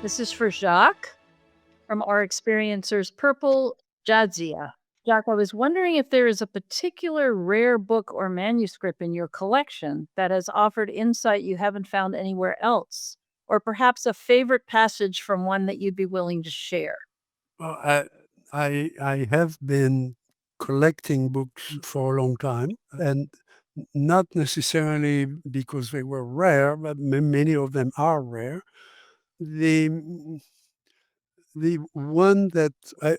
This is for Jacques from our Experiencers Purple Jadzia. Jacques, I was wondering if there is a particular rare book or manuscript in your collection that has offered insight you haven't found anywhere else, or perhaps a favorite passage from one that you'd be willing to share. Well, I have been collecting books for a long time, and not necessarily because they were rare, but many of them are rare. The the one that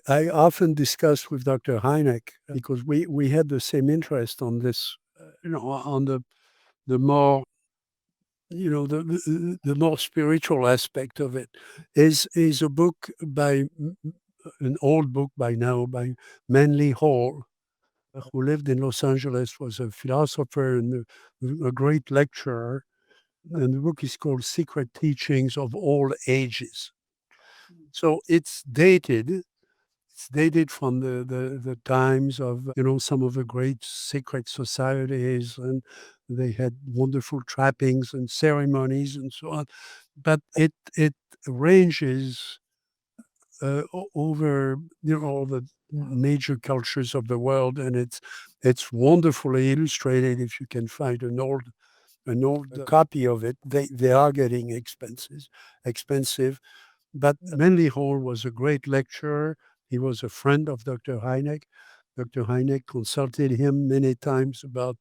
I often discuss with Dr. Hynek, because we had the same interest on this, on the more the more spiritual aspect of it is a book by an old book by now by Manly Hall, who lived in Los Angeles, was a philosopher and a great lecturer. And the book is called Secret Teachings of All Ages. So it's dated. It's dated from the times of, some of the great secret societies, and they had wonderful trappings and ceremonies and so on. But it ranges over all the major cultures of the world, and it's wonderfully illustrated. If you can find an old copy of it, they are getting expensive. But Manly Hall was a great lecturer. He was a friend of Dr. Hynek. Dr. Hynek consulted him many times about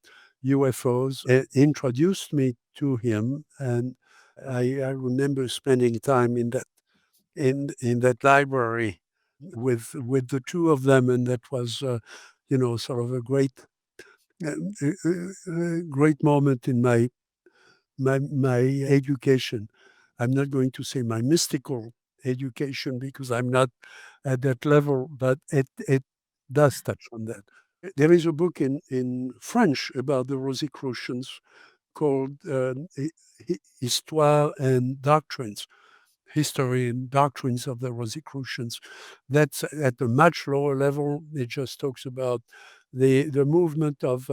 UFOs, introduced me to him, and I remember spending time in that library with the two of them, and that was sort of a great moment in my education. I'm not going to say my mystical education because I'm not at that level, but it does touch on that. There is a book in French about the Rosicrucians called Histoire and Doctrines, History and Doctrines of the Rosicrucians. That's at a much lower level. It just talks about the movement of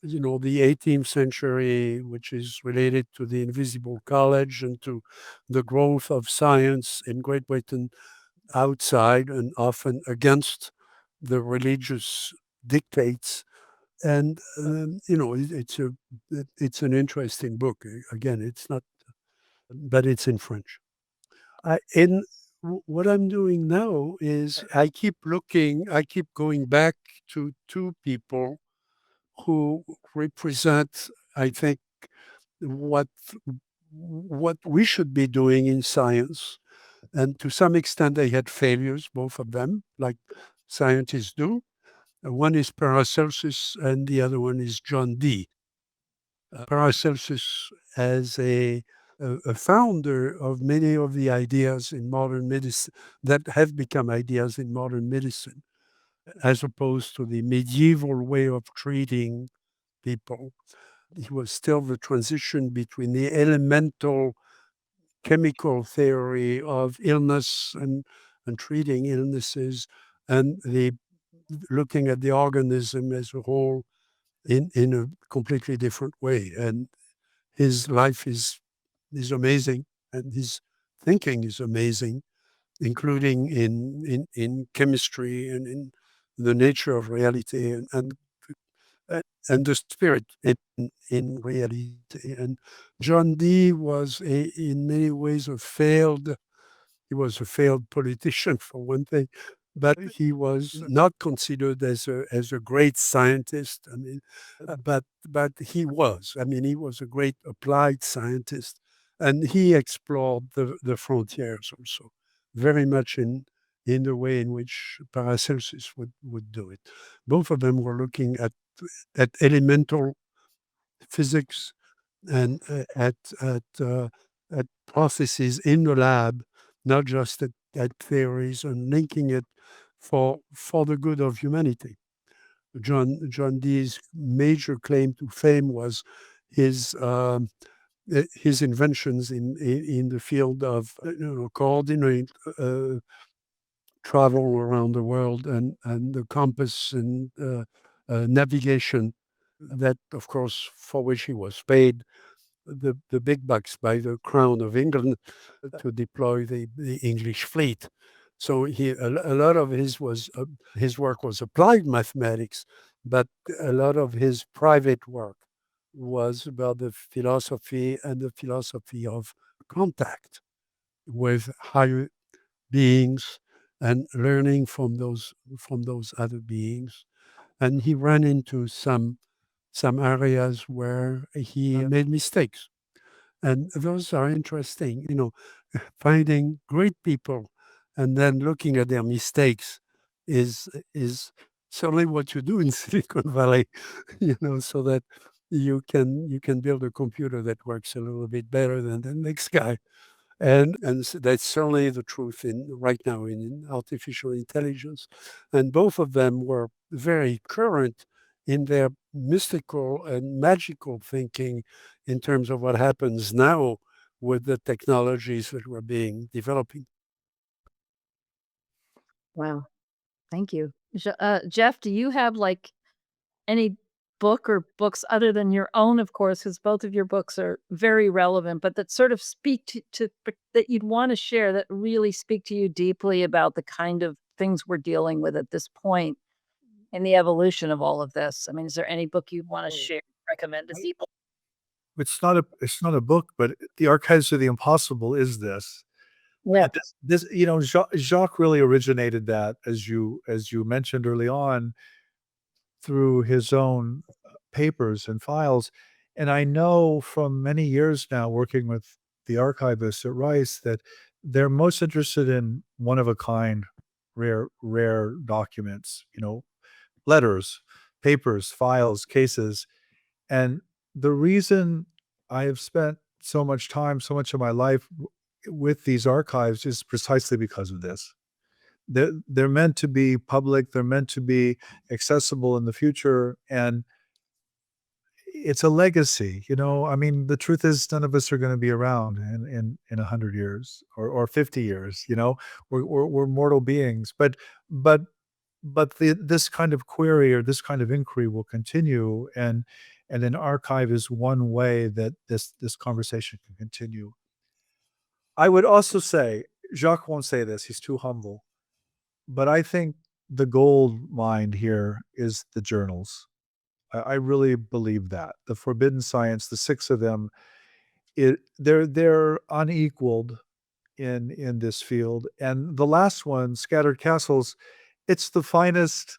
the 18th century, which is related to the Invisible College and to the growth of science in Great Britain outside and often against the religious dictates. And it's an interesting book. Again, it's not, but it's in French. What I'm doing now is I keep going back to two people who represent, I think, what what we should be doing in science. And to some extent, they had failures, both of them, like scientists do. One is Paracelsus, and the other one is John Dee. Paracelsus as a founder of many of the ideas in modern medicine that have become ideas in modern medicine, as opposed to the medieval way of treating people. It was still the transition between the elemental chemical theory of illness and treating illnesses and the looking at the organism as a whole in a completely different way. And his life is amazing, and his thinking is amazing, including in chemistry and in the nature of reality and the spirit in reality. And John Dee was in many ways he was a failed politician for one thing, but he was not considered as a great scientist. I mean, but he was. I mean, he was a great applied scientist, and he explored the frontiers also, very much in the way in which Paracelsus would do it. Both of them were looking at elemental physics and at processes in the lab, not just at theories, and linking it for the good of humanity. John Dee's major claim to fame was his his inventions in the field of coordinate travel around the world and the compass and navigation. That, of course, for which he was paid the big bucks by the Crown of England to deploy the English fleet. So a lot of his work was applied mathematics, but a lot of his private work was about the philosophy and the philosophy of contact with higher beings and learning from those other beings. And he ran into some areas where he made mistakes. And those are interesting, finding great people and then looking at their mistakes is certainly what you do in Silicon Valley, so that you can build a computer that works a little bit better than the next guy. And that's certainly the truth in right now in artificial intelligence. And both of them were very current in their mystical and magical thinking in terms of what happens now with the technologies that were being developing. Wow. Thank you. Jeff, do you have like any book or books other than your own, of course, because both of your books are very relevant, but that sort of speak that you'd want to share that really speak to you deeply about the kind of things we're dealing with at this point in the evolution of all of this? I mean, is there any book you'd want to share, recommend to people? It's not a book, but The Archives of the Impossible is this. Yeah. And Jacques really originated that, as you mentioned early on, through his own papers and files, and I know from many years now working with the archivists at Rice that they're most interested in one of a kind, rare documents, letters, papers, files, cases, and the reason I have spent so much time, so much of my life with these archives is precisely because of this. They're meant to be public, they're meant to be accessible in the future, and it's a legacy, I mean, the truth is none of us are gonna be around in 100 years or 50 years, We're mortal beings, but this kind of query or this kind of inquiry will continue, and an archive is one way that this conversation can continue. I would also say, Jacques won't say this, he's too humble, but I think the gold mine here is the journals. I really believe that. The forbidden science, the 6 of them, they're unequaled in this field, and the last one, Scattered Castles, it's the finest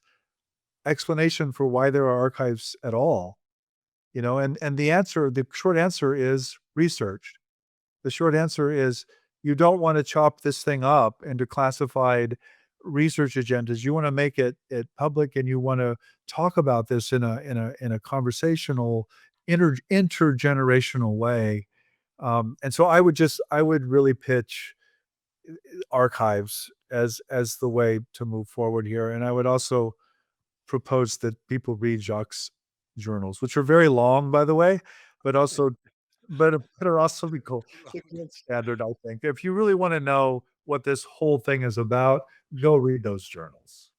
explanation for why there are archives at all, and the short answer is research. The short answer is you don't wanna chop this thing up into classified research agendas. You wanna make it public, and you wanna talk about this in a conversational, intergenerational way. And so I would really pitch archives as the way to move forward here, and I would also propose that people read Jacques' journals, which are very long, by the way, but also but are also the gold standard, I think. If you really wanna know what this whole thing is about, go read those journals.